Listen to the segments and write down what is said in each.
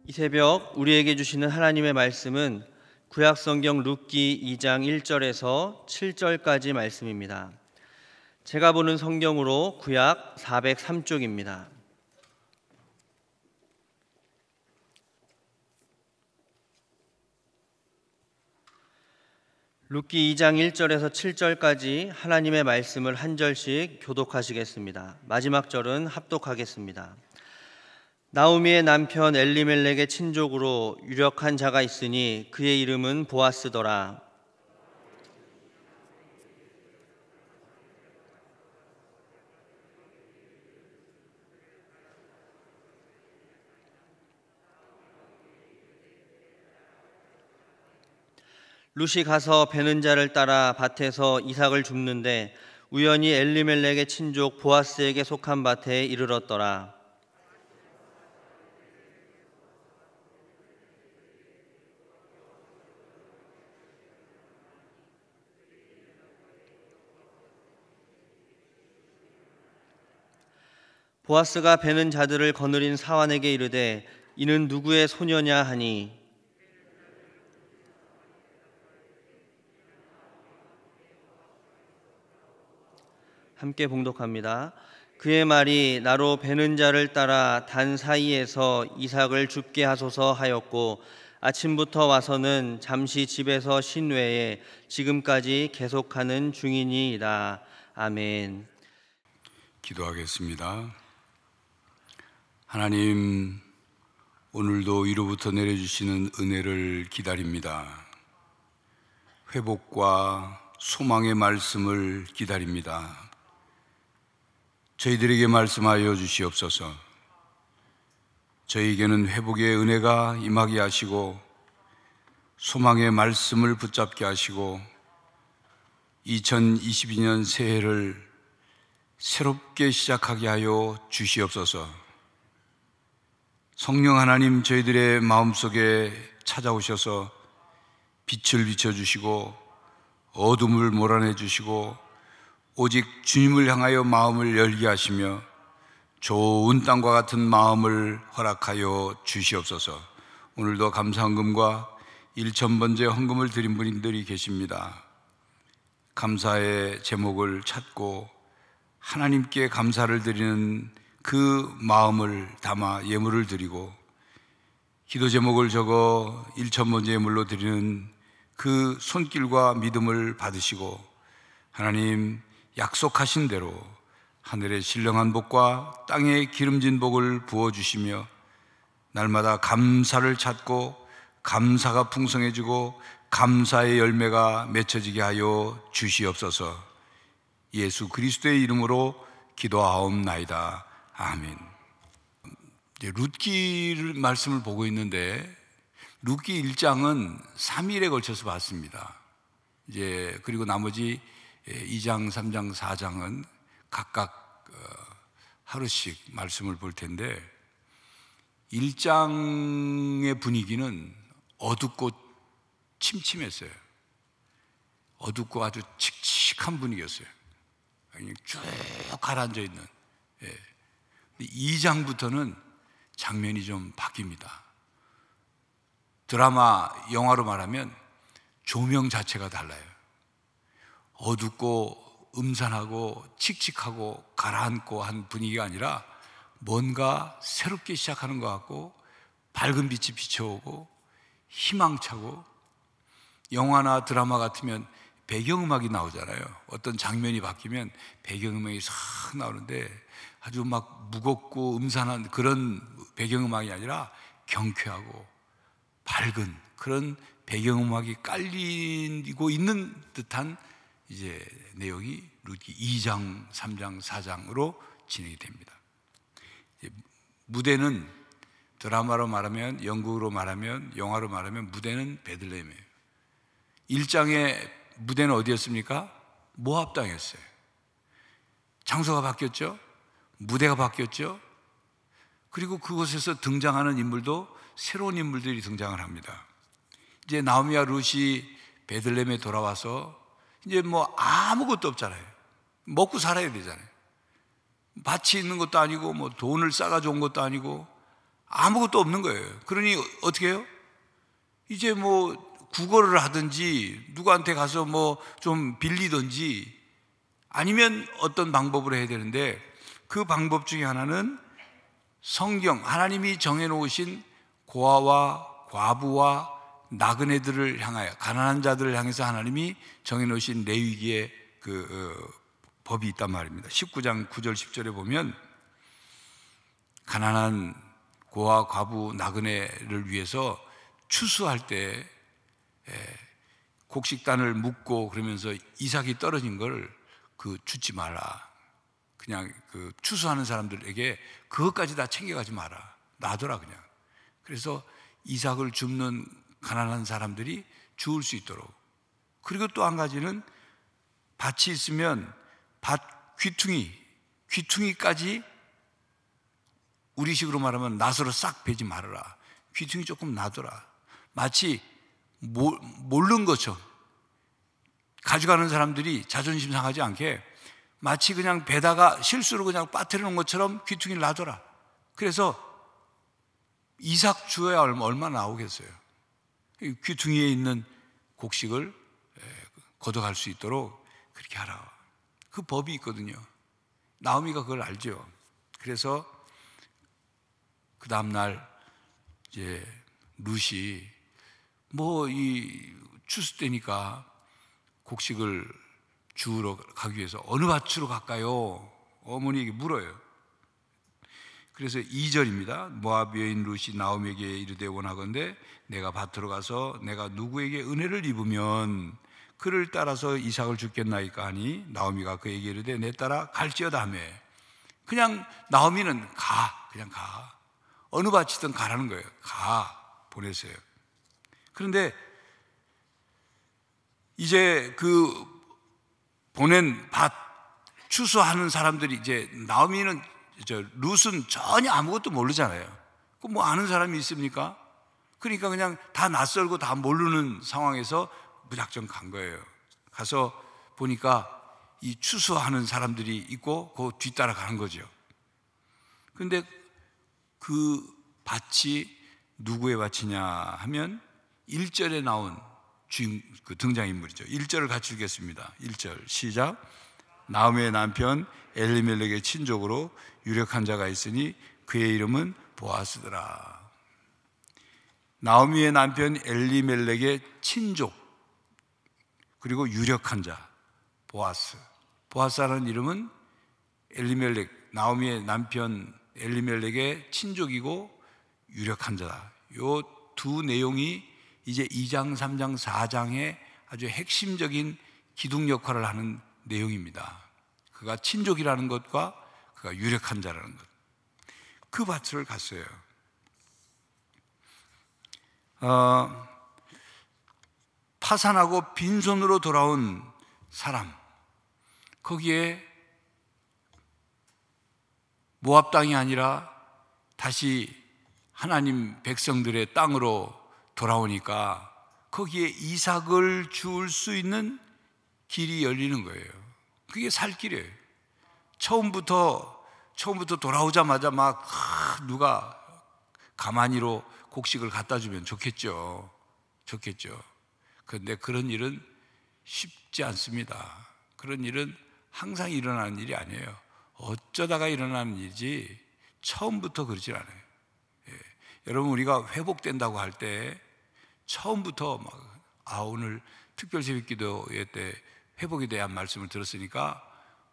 이 새벽 우리에게 주시는 하나님의 말씀은 구약성경 룻기 2장 1절에서 7절까지 말씀입니다. 제가 보는 성경으로 구약 403쪽입니다. 룻기 2장 1절에서 7절까지 하나님의 말씀을 한 절씩 교독하시겠습니다. 마지막 절은 합독하겠습니다. 나오미의 남편 엘리멜렉의 친족으로 유력한 자가 있으니 그의 이름은 보아스더라. 룻이 가서 베는 자를 따라 밭에서 이삭을 줍는데 우연히 엘리멜렉의 친족 보아스에게 속한 밭에 이르렀더라. 보아스가 베는 자들을 거느린 사환에게 이르되 이는 누구의 소녀냐 하니 함께 봉독합니다. 그의 말이 나로 베는 자를 따라 단 사이에서 이삭을 줍게 하소서 하였고 아침부터 와서는 잠시 집에서 쉰 외에 지금까지 계속하는 중이니이다. 아멘. 기도하겠습니다. 하나님, 오늘도 위로부터 내려주시는 은혜를 기다립니다. 회복과 소망의 말씀을 기다립니다. 저희들에게 말씀하여 주시옵소서. 저희에게는 회복의 은혜가 임하게 하시고 소망의 말씀을 붙잡게 하시고 2022년 새해를 새롭게 시작하게 하여 주시옵소서. 성령 하나님, 저희들의 마음속에 찾아오셔서 빛을 비춰주시고 어둠을 몰아내주시고 오직 주님을 향하여 마음을 열게 하시며 좋은 땅과 같은 마음을 허락하여 주시옵소서. 오늘도 감사헌금과 1,000번째 헌금을 드린 분들이 계십니다. 감사의 제목을 찾고 하나님께 감사를 드리는 그 마음을 담아 예물을 드리고 기도 제목을 적어 1,000번째 예물로 드리는 그 손길과 믿음을 받으시고 하나님 약속하신 대로 하늘의 신령한 복과 땅의 기름진 복을 부어주시며 날마다 감사를 찾고 감사가 풍성해지고 감사의 열매가 맺혀지게 하여 주시옵소서. 예수 그리스도의 이름으로 기도하옵나이다. 아멘. 룻기 말씀을 보고 있는데 룻기 1장은 3일에 걸쳐서 봤습니다. 그리고 나머지 2장, 3장, 4장은 각각 하루씩 말씀을 볼 텐데 1장의 분위기는 어둡고 침침했어요. 어둡고 아주 칙칙한 분위기였어요. 그냥 쭉 가라앉아 있는. 2장부터는 장면이 좀 바뀝니다. 드라마, 영화로 말하면 조명 자체가 달라요. 어둡고 음산하고 칙칙하고 가라앉고 한 분위기가 아니라 뭔가 새롭게 시작하는 것 같고 밝은 빛이 비춰오고 희망차고, 영화나 드라마 같으면 배경음악이 나오잖아요. 어떤 장면이 바뀌면 배경음악이 싹 나오는데 아주 막 무겁고 음산한 그런 배경음악이 아니라 경쾌하고 밝은 그런 배경음악이 깔리고 있는 듯한 내용이 룻기 2장, 3장, 4장으로 진행이 됩니다. 무대는 드라마로 말하면, 영국으로 말하면, 영화로 말하면 무대는 베들레헴이에요. 1장의 무대는 어디였습니까? 모압 땅이었어요. 장소가 바뀌었죠. 무대가 바뀌었죠. 그리고 그곳에서 등장하는 인물도 새로운 인물들이 등장을 합니다. 이제 나오미와 룻이 베들레헴에 돌아와서 이제 뭐 아무것도 없잖아요. 먹고 살아야 되잖아요. 밭이 있는 것도 아니고 뭐 돈을 싸가지고 온 것도 아니고 아무것도 없는 거예요. 그러니 어떻게 해요? 이제 뭐 구걸을 하든지 누구한테 가서 뭐 좀 빌리든지 아니면 어떤 방법으로 해야 되는데, 그 방법 중에 하나는 성경, 하나님이 정해놓으신 고아와 과부와 나그네들을 향하여, 가난한 자들을 향해서 하나님이 정해놓으신 레위기의 법이 있단 말입니다. 19장 9절 10절에 보면 가난한 고아 과부 나그네를 위해서 추수할 때 곡식단을 묶고 그러면서 이삭이 떨어진 걸 주지 마라. 그냥 추수하는 사람들에게 그것까지 다 챙겨가지 마라. 놔둬라 그냥. 그래서 이삭을 줍는 가난한 사람들이 주울 수 있도록. 그리고 또 한 가지는 밭이 있으면 밭 귀퉁이까지 우리식으로 말하면 낫으로 싹 베지 말아라. 귀퉁이 조금 놔둬라. 마치 모르는 것처럼 가져가는 사람들이 자존심 상하지 않게 마치 그냥 배다가 실수로 그냥 빠뜨려 놓은 것처럼 귀퉁이를 놔둬라. 그래서 이삭 주어야 얼마나 나오겠어요. 귀퉁이에 있는 곡식을 걷어갈 수 있도록 그렇게 하라. 그 법이 있거든요. 나오미가 그걸 알죠. 그래서 그 다음날 이제 룻이 이 추수 때니까 곡식을 주우러 가기 위해서 어느 밭으로 갈까요? 어머니에게 물어요. 그래서 2절입니다. 모압 여인 룻이 나오미에게 이르되 원하건대 내가 밭으로 가서 내가 누구에게 은혜를 입으면 그를 따라서 이삭을 주겠나이까 하니 나오미가 그에게 이르되 내 따라 갈지어다 하며, 그냥 나오미는 그냥 가. 어느 밭이든 가라는 거예요. 보내세요. 그런데 이제 보낸 밭 추수하는 사람들이 이제 나오미는 룻은 전혀 아무것도 모르잖아요. 뭐 아는 사람이 있습니까? 그러니까 그냥 다 낯설고 다 모르는 상황에서 무작정 간 거예요. 가서 보니까 이 추수하는 사람들이 있고 그 뒤따라 가는 거죠. 그런데 그 밭이 누구의 밭이냐 하면 1절에 나온 등장인물이죠. 1절을 같이 읽겠습니다. 1절 시작. 나오미의 남편 엘리멜렉의 친족으로 유력한 자가 있으니 그의 이름은 보아스더라. 나오미의 남편 엘리멜렉의 친족, 그리고 유력한 자 보아스라는 이름은 엘리멜렉, 나오미의 남편 엘리멜렉의 친족이고 유력한 자다. 요 두 내용이 이제 2장, 3장, 4장의 아주 핵심적인 기둥 역할을 하는 내용입니다. 그가 친족이라는 것과 그가 유력한 자라는 것. 그 밭을 갔어요. 파산하고 빈손으로 돌아온 사람, 거기에 모압 땅이 아니라 다시 하나님 백성들의 땅으로 돌아오니까 거기에 이삭을 주울 수 있는 길이 열리는 거예요. 그게 살 길이에요. 처음부터 돌아오자마자 누가 가마니로 곡식을 갖다 주면 좋겠죠. 그런데 그런 일은 쉽지 않습니다. 그런 일은 항상 일어나는 일이 아니에요. 어쩌다가 일어나는 일이지 처음부터 그러질 않아요. 여러분, 우리가 회복된다고 할 때 처음부터 오늘 특별 새벽기도 때 회복에 대한 말씀을 들었으니까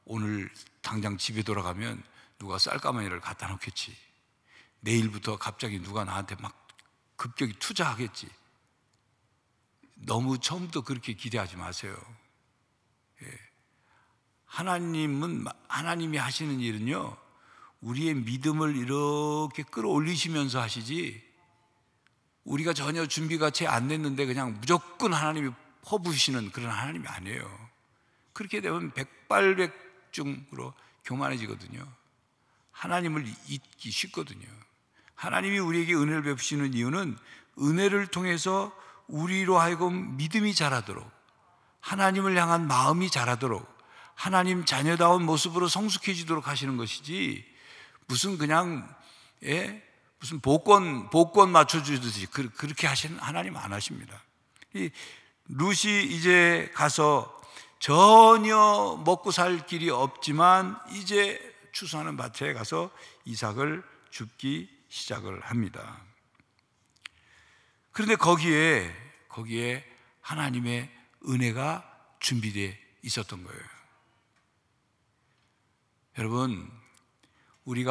오늘 당장 집에 돌아가면 누가 쌀가마니를 갖다 놓겠지. 내일부터 갑자기 누가 나한테 급격히 투자하겠지. 너무 처음부터 그렇게 기대하지 마세요. 하나님이 하시는 일은요, 우리의 믿음을 이렇게 끌어올리시면서 하시지, 우리가 전혀 준비가 채 안 됐는데 그냥 무조건 하나님이 퍼부으시는 그런 하나님이 아니에요. 그렇게 되면 백발백중으로 교만해지거든요. 하나님을 잊기 쉽거든요. 하나님이 우리에게 은혜를 베푸시는 이유는 은혜를 통해서 우리로 하여금 믿음이 자라도록, 하나님을 향한 마음이 자라도록, 하나님 자녀다운 모습으로 성숙해지도록 하시는 것이지, 무슨 그냥 무슨 복권 맞춰주듯이 그렇게 하시는 하나님 안 하십니다. 이 룻이 이제 가서 전혀 먹고 살 길이 없지만 이제 추수하는 밭에 가서 이삭을 줍기 시작을 합니다. 그런데 거기에 하나님의 은혜가 준비되어 있었던 거예요. 여러분, 우리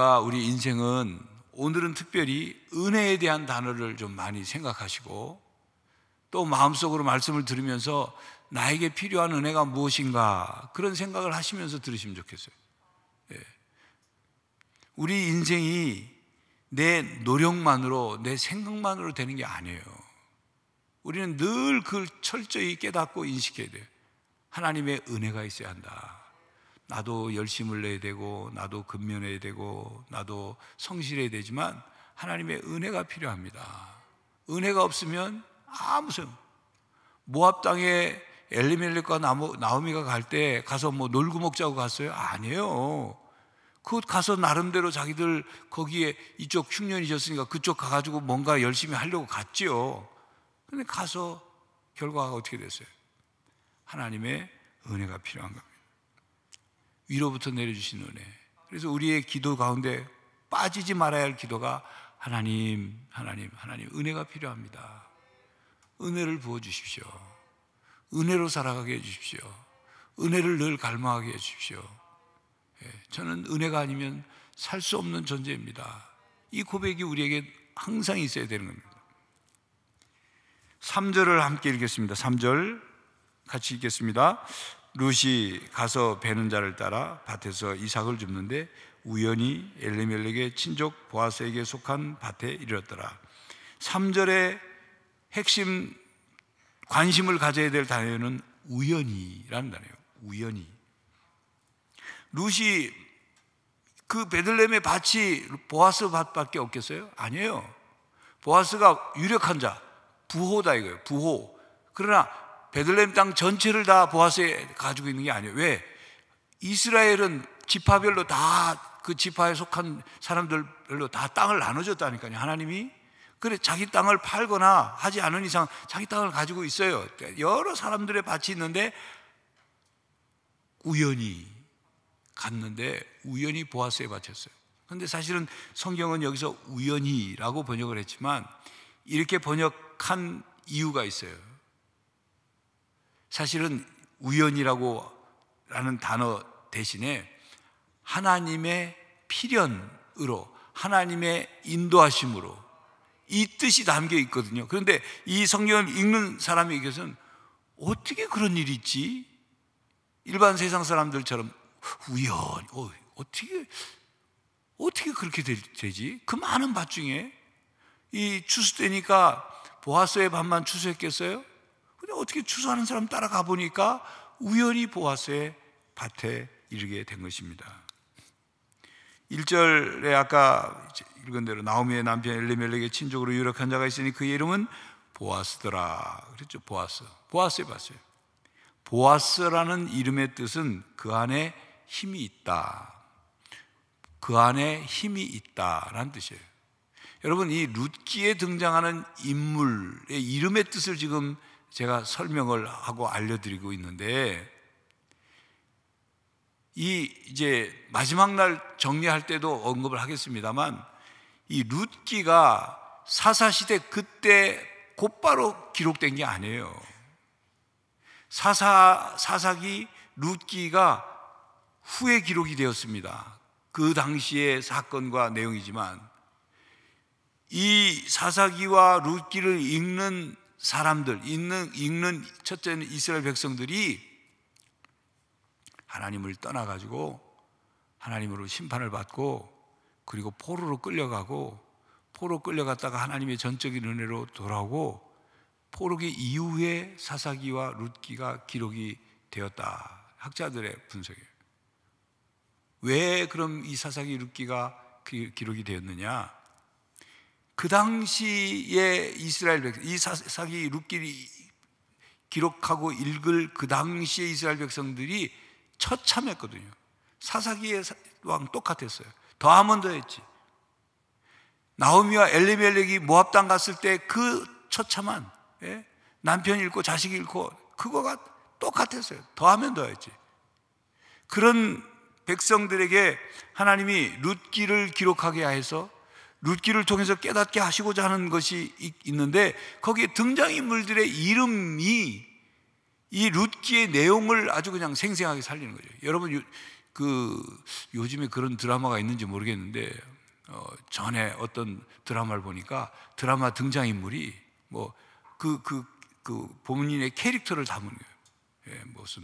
인생은 오늘은 특별히 은혜에 대한 단어를 좀 많이 생각하시고 또 마음속으로 말씀을 들으면서 나에게 필요한 은혜가 무엇인가 그런 생각을 하시면서 들으시면 좋겠어요. 우리 인생이 내 노력만으로, 내 생각만으로 되는 게 아니에요. 우리는 늘 그걸 철저히 깨닫고 인식해야 돼요. 하나님의 은혜가 있어야 한다. 나도 열심을 내야 되고, 나도 근면해야 되고, 나도 성실해야 되지만 하나님의 은혜가 필요합니다. 은혜가 없으면 아무 소용. 모압 땅에 엘리멜렉과 나오미가 갈 때 가서 뭐 놀고 먹자고 갔어요? 아니에요. 그 가서 나름대로 자기들 거기에 이쪽 흉년이 졌으니까 그쪽 가가지고 뭔가 열심히 하려고 갔지요. 근데 가서 결과가 어떻게 됐어요? 하나님의 은혜가 필요한 겁니다. 위로부터 내려주신 은혜. 그래서 우리의 기도 가운데 빠지지 말아야 할 기도가 하나님 은혜가 필요합니다. 은혜를 부어주십시오. 은혜로 살아가게 해주십시오. 은혜를 늘 갈망하게 해주십시오. 저는 은혜가 아니면 살 수 없는 존재입니다. 이 고백이 우리에게 항상 있어야 되는 겁니다. 3절을 함께 읽겠습니다. 3절 같이 읽겠습니다. 룻이 가서 베는 자를 따라 밭에서 이삭을 줍는데 우연히 엘리멜렉의 친족 보아스에게 속한 밭에 이르렀더라. 3절의 핵심 관심을 가져야 될 단어는 우연히라는 단어예요. 우연히. 룻이 그 베들레헴의 밭이 보아스 밭밖에 없겠어요? 아니에요. 보아스가 유력한 자, 부호다 이거예요. 부호. 그러나 베들레헴 땅 전체를 다 보아스에 가지고 있는 게 아니에요. 왜? 이스라엘은 지파별로 다 그 지파에 속한 사람들별로 다 땅을 나눠줬다니까요. 하나님이. 그래 자기 땅을 팔거나 하지 않은 이상 자기 땅을 가지고 있어요. 여러 사람들의 밭이 있는데 우연히 갔는데 우연히 보아스에 밭이었어요. 그런데 사실은 성경은 여기서 우연히라고 번역을 했지만 이렇게 번역한 이유가 있어요. 사실은 우연이라는 단어 대신에 하나님의 필연으로, 하나님의 인도하심으로 이 뜻이 담겨 있거든요. 그런데 이 성경을 읽는 사람에게서는 어떻게 그런 일이 있지? 일반 세상 사람들처럼 어떻게 그렇게 되지? 그 많은 밭 중에 이 추수 때니까 보아스의 밭만 추수했겠어요? 근데 어떻게 추수하는 사람 따라가 보니까 우연히 보아스의 밭에 이르게 된 것입니다. 1절에 아까 읽은 대로 나오미의 남편 엘리멜렉의 친족으로 유력한 자가 있으니 그의 이름은 보아스더라 그랬죠. 보아스의 밭이에요. 보아스라는 이름의 뜻은 그 안에 힘이 있다, 그 안에 힘이 있다라는 뜻이에요. 여러분, 이 룻기에 등장하는 인물의 이름의 뜻을 지금 제가 설명을 하고 알려드리고 있는데, 이제 마지막 날 정리할 때도 언급을 하겠습니다만, 이 룻기가 사사시대 그때 곧바로 기록된 게 아니에요. 사사기 룻기가 후에 기록이 되었습니다. 그 당시의 사건과 내용이지만 이 사사기와 룻기를 읽는 사람들, 읽는 첫째는 이스라엘 백성들이 하나님을 떠나가지고 하나님으로 심판을 받고 그리고 포로로 끌려가고 포로 끌려갔다가 하나님의 전적인 은혜로 돌아오고 포로기 이후에 사사기와 룻기가 기록이 되었다. 학자들의 분석이에요. 왜 그럼 이 사사기 룻기가 기록이 되었느냐? 그 당시에 이스라엘 백성, 이 사사기 룻기를 기록하고 읽을 그 당시에 이스라엘 백성들이 처참했거든요. 사사기의 왕 똑같았어요. 더하면 더했지. 나오미와 엘리멜렉이 모압 땅 갔을 때 그 처참한, 남편 잃고 자식 잃고 그거가 똑같았어요. 더하면 더했지. 그런 백성들에게 하나님이 룻기를 기록하게 해서 룻기를 통해서 깨닫게 하시고자 하는 것이 있는데, 거기에 등장인물들의 이름이 이 룻기의 내용을 아주 그냥 생생하게 살리는 거죠. 여러분, 요즘에 그런 드라마가 있는지 모르겠는데, 전에 어떤 드라마를 보니까 드라마 등장인물이 본인의 캐릭터를 담은 거예요. 무슨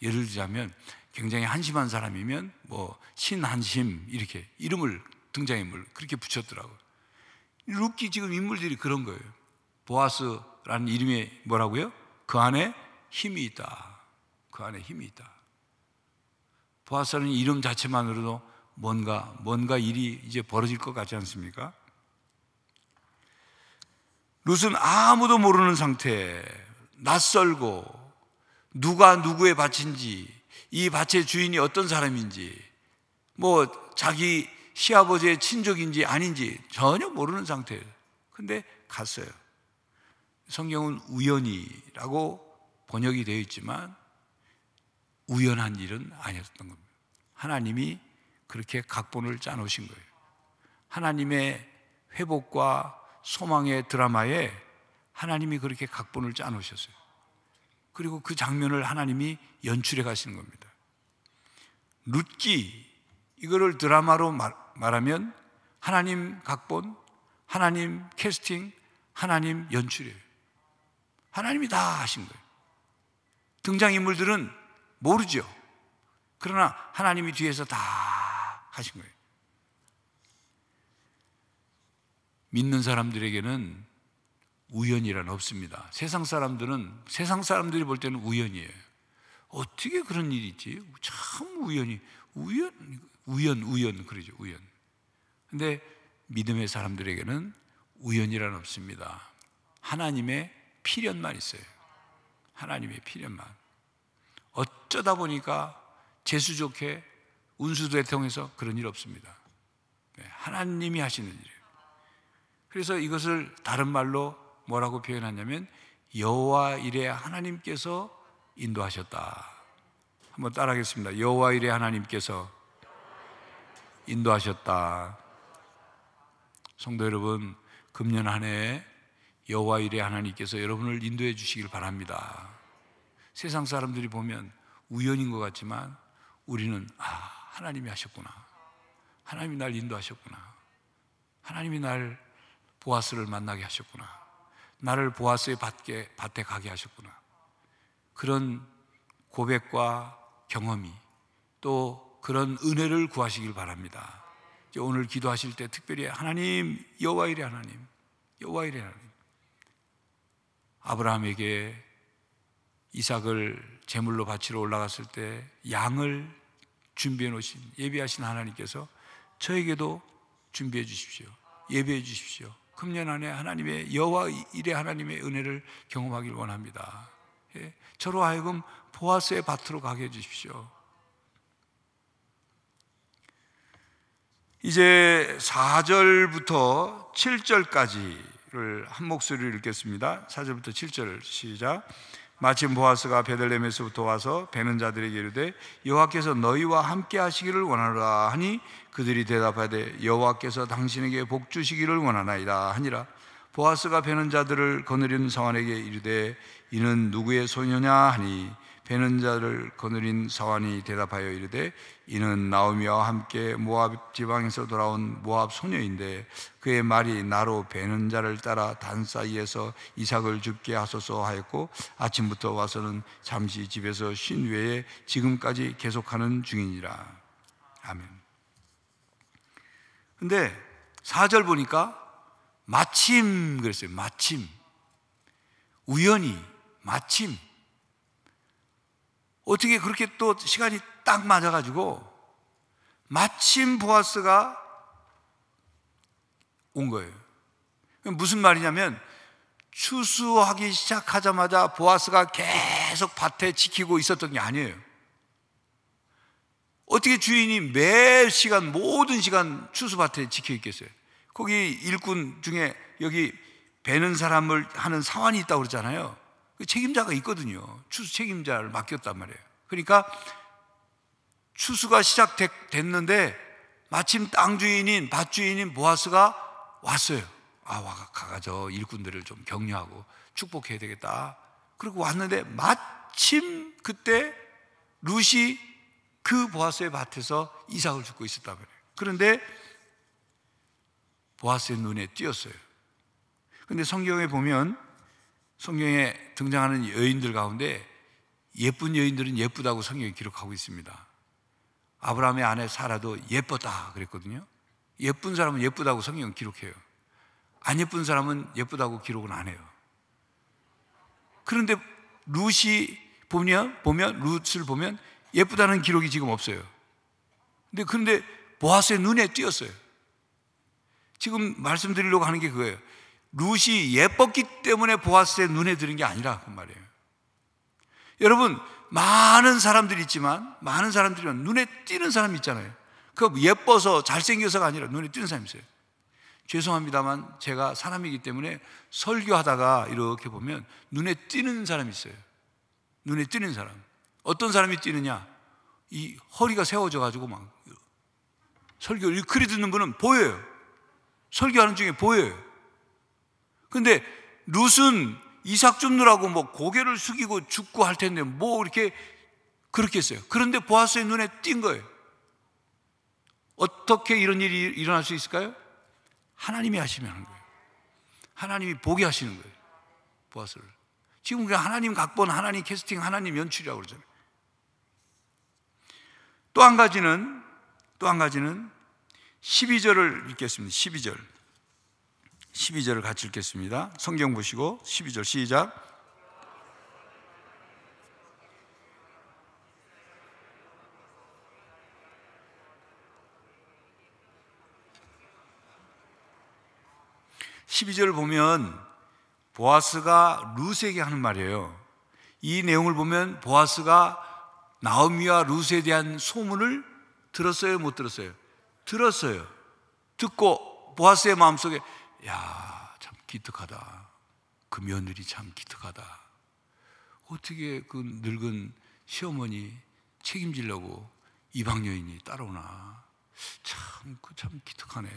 예를 들자면 굉장히 한심한 사람이면 신한심 이렇게 이름을 등장인물 그렇게 붙였더라고요. 룻기 지금 인물들이 그런 거예요. 보아스라는 이름이 뭐라고요? 그 안에 힘이 있다. 그 안에 힘이 있다. 보아스라는 이름 자체만으로도 뭔가 일이 이제 벌어질 것 같지 않습니까? 룻은 아무도 모르는 상태, 낯설고 누가 누구의 밭인지, 이 밭의 주인이 어떤 사람인지, 자기 시아버지의 친족인지 아닌지 전혀 모르는 상태예요. 근데 갔어요. 성경은 우연이라고 번역이 되어 있지만 우연한 일은 아니었던 겁니다. 하나님이 그렇게 각본을 짜놓으신 거예요. 하나님의 회복과 소망의 드라마에 하나님이 그렇게 각본을 짜놓으셨어요. 그리고 그 장면을 하나님이 연출해 가시는 겁니다. 룻기, 이거를 드라마로 말하면 하나님 각본, 하나님 캐스팅, 하나님 연출이에요. 하나님이 다 하신 거예요. 등장인물들은 모르죠. 그러나 하나님이 뒤에서 다 하신 거예요. 믿는 사람들에게는 우연이란 없습니다. 세상 사람들이 볼 때는 우연이에요. 어떻게 그런 일이 있지? 참 우연 그러죠. 우연. 근데 믿음의 사람들에게는 우연이란 없습니다. 하나님의 필연만 있어요. 하나님의 필연만. 어쩌다 보니까 재수 좋게 운수도에 통해서 그런 일 없습니다. 하나님이 하시는 일이에요. 그래서 이것을 다른 말로 뭐라고 표현하냐면 여호와 이레 하나님께서 인도하셨다. 한번 따라하겠습니다. 여호와 이레 하나님께서 인도하셨다. 성도 여러분, 금년 한 해 여호와 이레 하나님께서 여러분을 인도해 주시길 바랍니다. 세상 사람들이 보면 우연인 것 같지만 우리는 하나님이 하셨구나. 하나님이 날 인도하셨구나. 하나님이 날 보아스를 만나게 하셨구나. 나를 보아스의 밭에 가게 하셨구나. 그런 고백과 경험이, 또 그런 은혜를 구하시길 바랍니다. 오늘 기도하실 때 특별히 하나님, 여호와 이레 하나님, 여호와 이레 하나님. 아브라함에게 이삭을 제물로 바치러 올라갔을 때 양을 준비해 놓으신, 예비하신 하나님께서 저에게도 준비해 주십시오. 예배해 주십시오. 금년 안에 하나님의 여호와 이레 하나님의 은혜를 경험하길 원합니다. 저로 하여금 보아스의 밭으로 가게 해 주십시오. 이제 4절부터 7절까지를 한 목소리로 읽겠습니다. 4절부터 7절 시작. 마침 보아스가 베들레헴에서부터 와서 베는 자들에게 이르되 여호와께서 너희와 함께 하시기를 원하노라 하니 그들이 대답하되 여호와께서 당신에게 복 주시기를 원하나이다 하니라. 보아스가 베는 자들을 거느린 사환에게 이르되 이는 누구의 소녀냐 하니 베는 자를 거느린 사환이 대답하여 이르되 이는 나오미와 함께 모압 지방에서 돌아온 모압 소녀인데 그의 말이 나로 베는 자를 따라 단 사이에서 이삭을 죽게 하소서 하였고 아침부터 와서는 잠시 집에서 쉰 외에 지금까지 계속하는 중이니라. 아멘. 근데 4절 보니까 마침 그랬어요. 마침. 우연히 마침. 어떻게 그렇게 또 시간이 딱 맞아가지고 마침 보아스가 온 거예요. 무슨 말이냐면 추수하기 시작하자마자 보아스가 계속 밭에 지키고 있었던 게 아니에요. 어떻게 주인이 매 시간 모든 시간 추수밭에 지켜 있겠어요? 거기 일꾼 중에 여기 베는 사람을 하는 사환이 있다고 그러잖아요. 그 책임자가 있거든요. 추수 책임자를 맡겼단 말이에요. 그러니까 추수가 시작됐는데 마침 땅 주인인 밭 주인인 보아스가 왔어요. 가가지고 일꾼들을 좀 격려하고 축복해야 되겠다. 그리고 왔는데 마침 그때 룻이 그 보아스의 밭에서 이삭을 줍고 있었단 말이에요. 그런데 보아스의 눈에 띄었어요. 그런데 성경에 보면, 성경에 등장하는 여인들 가운데 예쁜 여인들은 예쁘다고 성경이 기록하고 있습니다. 아브라함의 아내 사라도 예뻤다 그랬거든요. 예쁜 사람은 예쁘다고 성경은 기록해요. 안 예쁜 사람은 예쁘다고 기록은 안 해요. 그런데 룻이 룻을 보면 예쁘다는 기록이 지금 없어요. 그런데 보아스의 눈에 띄었어요. 지금 말씀드리려고 하는 게 그거예요. 룻이 예뻤기 때문에 보아스의 눈에 들은 게 아니라 그 말이에요. 여러분, 많은 사람들이 있지만 눈에 띄는 사람이 있잖아요. 그 예뻐서 잘생겨서가 아니라 눈에 띄는 사람이 있어요. 죄송합니다만 제가 사람이기 때문에 설교하다가 이렇게 보면 눈에 띄는 사람이 있어요. 눈에 띄는 사람. 어떤 사람이 띄느냐? 이 허리가 세워져 가지고 막 설교를 일컬이 듣는 분은 보여요. 설교하는 중에 보여요. 근데 룻은 이삭 줍느라고 뭐 고개를 숙이고 죽고 할 텐데 뭐 이렇게 그렇게 했어요. 그런데 보아스의 눈에 띈 거예요. 어떻게 이런 일이 일어날 수 있을까요? 하나님이 하시면 하는 거예요. 하나님이 보게 하시는 거예요. 보아스를. 지금 그냥 하나님 각본, 하나님 캐스팅, 하나님 연출이라고 그러잖아요. 또 한 가지는 12절을 읽겠습니다. 12절을 같이 읽겠습니다. 성경 보시고 12절 시작. (12절을) 보면 보아스가 룻에게 하는 말이에요. 이 내용을 보면 보아스가 나오미와 룻에 대한 소문을 들었어요, 못 들었어요? 들었어요. 듣고 보아스의 마음속에 참 기특하다. 그 며느리 참 기특하다. 어떻게 그 늙은 시어머니 책임지려고 이방 여인이 따라오나. 참 기특하네.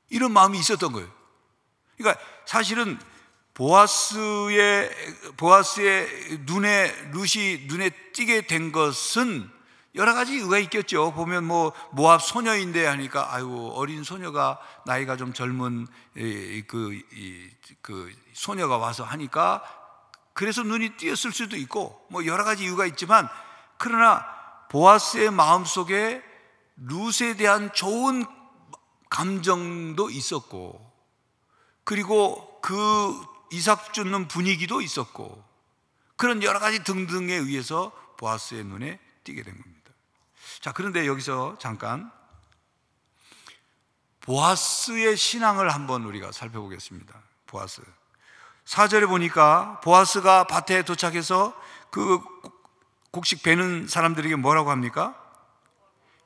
이런 마음이 있었던 거예요. 그러니까 사실은 보아스의 룻이 눈에 띄게 된 것은 여러 가지 이유가 있겠죠. 보면 모압 소녀인데 하니까 어린 소녀가 나이가 좀 젊은 그 소녀가 와서 하니까 그래서 눈이 띄었을 수도 있고 여러 가지 이유가 있지만, 그러나 보아스의 마음속에 룻에 대한 좋은 감정도 있었고, 그리고 그 이삭 줍는 분위기도 있었고, 그런 여러 가지 등등에 의해서 보아스의 눈에 띄게 된 겁니다. 자, 그런데 여기서 잠깐 보아스의 신앙을 한번 우리가 살펴보겠습니다. 보아스 4절에 보니까 보아스가 밭에 도착해서 그 곡식 베는 사람들에게 뭐라고 합니까?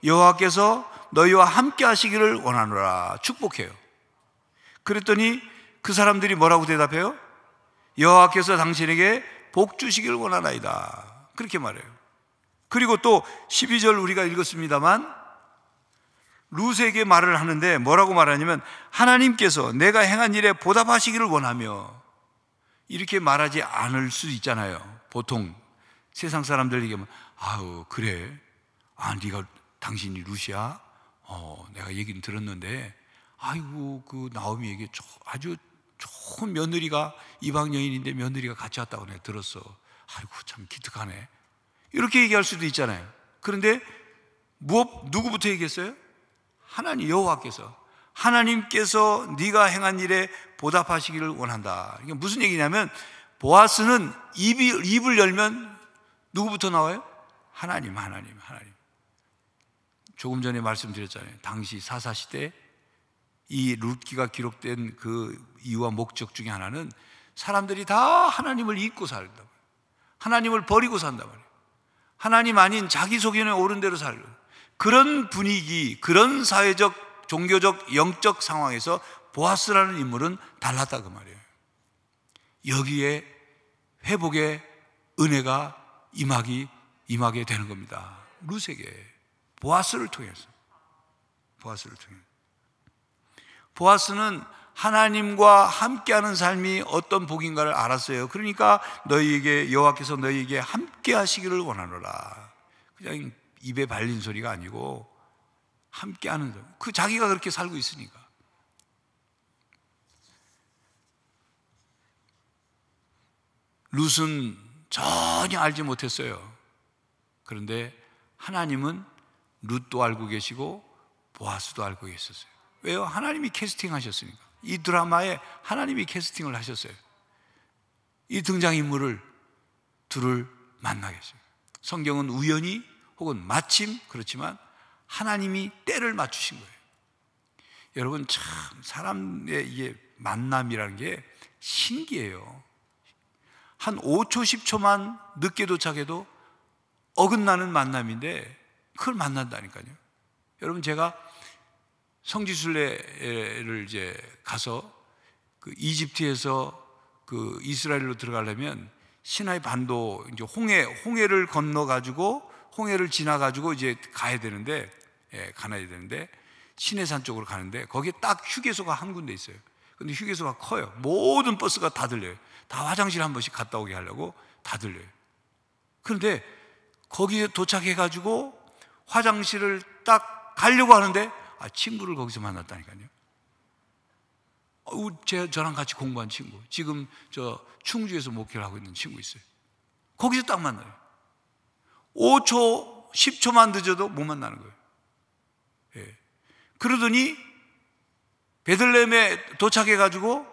여호와께서 너희와 함께 하시기를 원하노라, 축복해요. 그랬더니 그 사람들이 뭐라고 대답해요? 여호와께서 당신에게 복 주시기를 원하나이다, 그렇게 말해요. 그리고 또 12절 우리가 읽었습니다만 룻에게 말을 하는데 뭐라고 말하냐면 하나님께서 내가 행한 일에 보답하시기를 원하며, 이렇게 말하지 않을 수 있잖아요. 보통 세상 사람들 얘기하면 그래, 네가 당신이 룻이야? 내가 얘기는 들었는데 그 나오미에게 아주 좋은 며느리가 이방 여인인데 며느리가 같이 왔다고 내가 들었어. 참 기특하네. 이렇게 얘기할 수도 있잖아요. 그런데 누구부터 얘기했어요? 하나님, 여호와께서. 하나님께서 네가 행한 일에 보답하시기를 원한다. 이게 무슨 얘기냐면 보아스는 입을 열면 누구부터 나와요? 하나님. 조금 전에 말씀드렸잖아요. 당시 사사시대 이 룻기가 기록된 그 이유와 목적 중에 하나는 사람들이 다 하나님을 잊고 살다 말이에요. 하나님을 버리고 산다 말이에요. 하나님 아닌 자기 소견에 옳은 대로 살고, 그런 분위기, 그런 사회적, 종교적, 영적 상황에서 보아스라는 인물은 달랐다 그 말이에요. 여기에 회복의 은혜가 임하게 되는 겁니다. 룻에게 보아스를 통해서. 보아스는 하나님과 함께하는 삶이 어떤 복인가를 알았어요. 그러니까 여호와께서 너희에게 함께하시기를 원하노라. 그냥 입에 발린 소리가 아니고 함께하는 소리. 그 자기가 그렇게 살고 있으니까. 룻은 전혀 알지 못했어요. 그런데 하나님은 룻도 알고 계시고 보아스도 알고 계셨어요. 왜요? 하나님이 캐스팅하셨으니까. 이 드라마에 하나님이 캐스팅을 하셨어요. 이 등장인물을 둘을 만나게 했어요. 성경은 우연히 혹은 마침 그렇지만 하나님이 때를 맞추신 거예요. 여러분 참 사람의 이게 만남이라는 게 신기해요. 한 5초 10초만 늦게 도착해도 어긋나는 만남인데 그걸 만난다니까요. 여러분 제가 성지순례를 이제 가서 그 이집트에서 그 이스라엘로 들어가려면 시나이 반도 이제 홍해를 건너 가지고 홍해를 지나 가지고 이제 가야 되는데 시내산 쪽으로 가는데 거기에 딱 휴게소가 한 군데 있어요. 근데 휴게소가 커요. 모든 버스가 다 들려요. 다 화장실 한 번씩 갔다 오게 하려고 다 들려요. 그런데 거기에 도착해 가지고 화장실을 딱 가려고 하는데 친구를 거기서 만났다니까요. 저랑 같이 공부한 친구, 지금 저 충주에서 목회를 하고 있는 친구 있어요. 거기서 딱 만나요. 5초, 10초만 늦어도 못 만나는 거예요. 예. 그러더니 베들레헴에 도착해가지고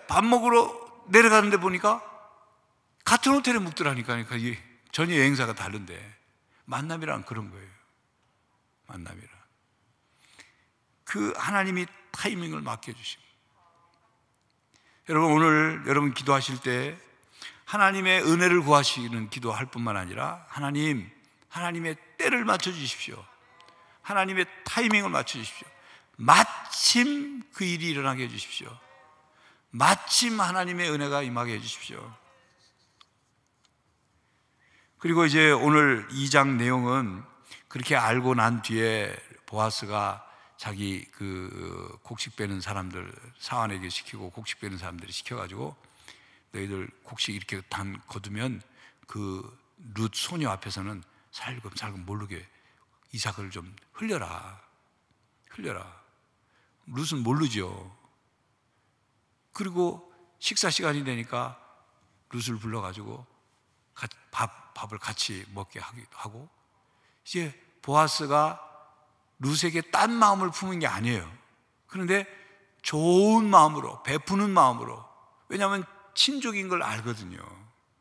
밥 먹으러 내려가는데 보니까 같은 호텔에 묵더라니까요. 전혀 여행사가 다른데 만남이란 그런 거예요. 만남이란 그 하나님이 타이밍을 맡겨주시고. 여러분 오늘 여러분 기도하실 때 하나님의 은혜를 구하시는 기도할 뿐만 아니라 하나님의 때를 맞춰주십시오. 하나님의 타이밍을 맞춰주십시오. 마침 그 일이 일어나게 해주십시오. 마침 하나님의 은혜가 임하게 해주십시오. 그리고 이제 오늘 2장 내용은 그렇게 알고 난 뒤에 보아스가 자기 그 곡식 빼는 사람들 사환에게 시키고 곡식 빼는 사람들이 시켜가지고 너희들 곡식 이렇게 거두면 그 룻 소녀 앞에서는 살금살금 모르게 이삭을 좀 흘려라. 룻은 모르죠. 그리고 식사 시간이 되니까 룻을 불러가지고 밥을 같이 먹게 하기도 하고. 이제 보아스가 룻에게 딴 마음을 품은 게 아니에요. 그런데 좋은 마음으로, 베푸는 마음으로. 왜냐하면 친족인 걸 알거든요.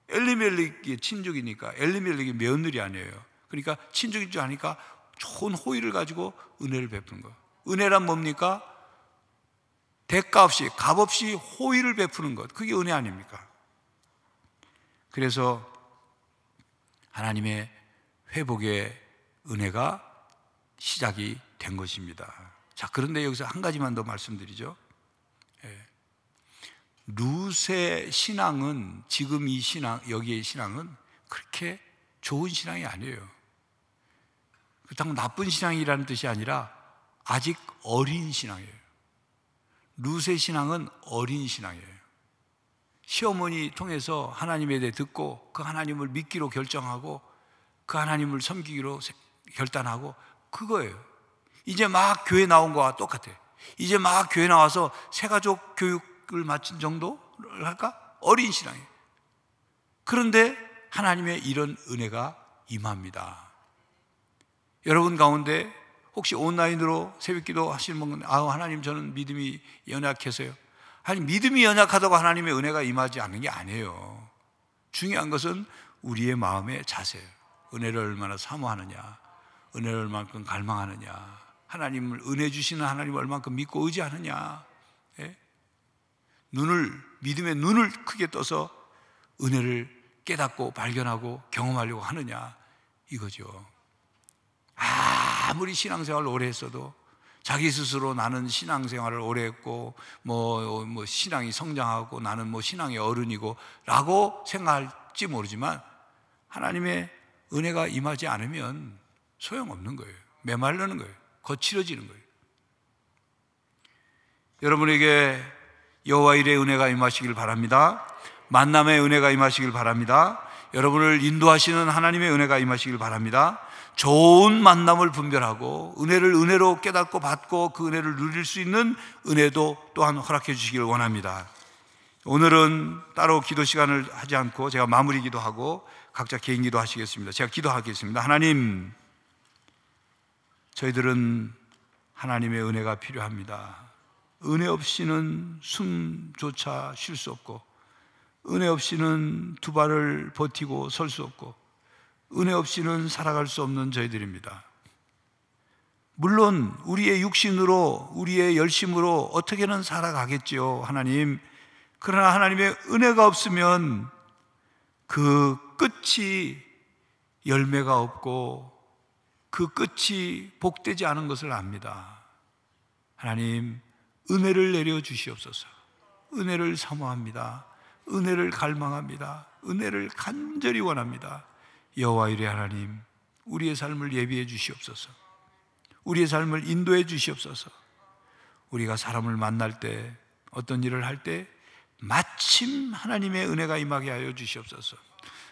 엘리멜렉이 친족이니까. 엘리멜렉이 며느리 아니에요. 그러니까 친족인 줄 아니까 좋은 호의를 가지고 은혜를 베푸는 거예요. 은혜란 뭡니까? 대가 없이, 값 없이 호의를 베푸는 것. 그게 은혜 아닙니까? 그래서 하나님의 회복의 은혜가 시작이 된 것입니다. 자, 그런데 여기서 한 가지만 더 말씀드리죠. 룻의 신앙은, 지금 이 신앙, 여기의 신앙은 그렇게 좋은 신앙이 아니에요. 그렇다고 나쁜 신앙이라는 뜻이 아니라 아직 어린 신앙이에요. 룻의 신앙은 어린 신앙이에요. 시어머니 통해서 하나님에 대해 듣고 그 하나님을 믿기로 결정하고 그 하나님을 섬기기로 결단하고 그거예요. 이제 막 교회 나온 거와 똑같아요. 이제 막 교회 나와서 새가족 교육을 마친 정도를 할까? 어린 신앙이에요. 그런데 하나님의 이런 은혜가 임합니다. 여러분 가운데 혹시 온라인으로 새벽기도 하시는 분은 하나님 저는 믿음이 연약해서요. 아니 믿음이 연약하다고 하나님의 은혜가 임하지 않는 게 아니에요. 중요한 것은 우리의 마음의 자세예요. 은혜를 얼마나 사모하느냐, 은혜를 얼마만큼 갈망하느냐, 하나님을 은혜 주시는 하나님을 얼마만큼 믿고 의지하느냐. 예? 믿음의 눈을 크게 떠서 은혜를 깨닫고 발견하고 경험하려고 하느냐 이거죠. 아무리 신앙생활을 오래 했어도 자기 스스로 나는 신앙생활을 오래 했고 뭐 신앙이 성장하고 나는 뭐 신앙의 어른이고 라고 생각할지 모르지만 하나님의 은혜가 임하지 않으면 소용없는 거예요. 메마르는 거예요. 거칠어지는 거예요. 여러분에게 여호와 일의 은혜가 임하시길 바랍니다. 만남의 은혜가 임하시길 바랍니다. 여러분을 인도하시는 하나님의 은혜가 임하시길 바랍니다. 좋은 만남을 분별하고 은혜를 은혜로 깨닫고 받고 그 은혜를 누릴 수 있는 은혜도 또한 허락해 주시길 원합니다. 오늘은 따로 기도 시간을 하지 않고 제가 마무리 기도하고 각자 개인 기도 하시겠습니다. 제가 기도하겠습니다. 하나님, 저희들은 하나님의 은혜가 필요합니다. 은혜 없이는 숨조차 쉴 수 없고, 은혜 없이는 두 발을 버티고 설 수 없고, 은혜 없이는 살아갈 수 없는 저희들입니다. 물론 우리의 육신으로, 우리의 열심으로 어떻게는 살아가겠지요, 하나님. 그러나 하나님의 은혜가 없으면 그 끝이 열매가 없고 그 끝이 복되지 않은 것을 압니다. 하나님, 은혜를 내려 주시옵소서. 은혜를 사모합니다. 은혜를 갈망합니다. 은혜를 간절히 원합니다. 여호와 이레 하나님, 우리의 삶을 예비해 주시옵소서. 우리의 삶을 인도해 주시옵소서. 우리가 사람을 만날 때, 어떤 일을 할 때 마침 하나님의 은혜가 임하게 하여 주시옵소서.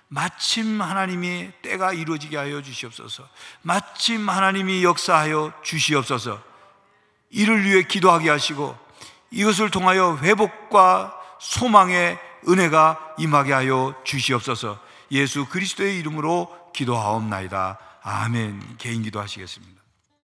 마침 하나님이 때가 이루어지게 하여 주시옵소서. 마침 하나님이 역사하여 주시옵소서. 이를 위해 기도하게 하시고 이것을 통하여 회복과 소망의 은혜가 임하게 하여 주시옵소서. 예수 그리스도의 이름으로 기도하옵나이다. 아멘. 개인 기도하시겠습니다.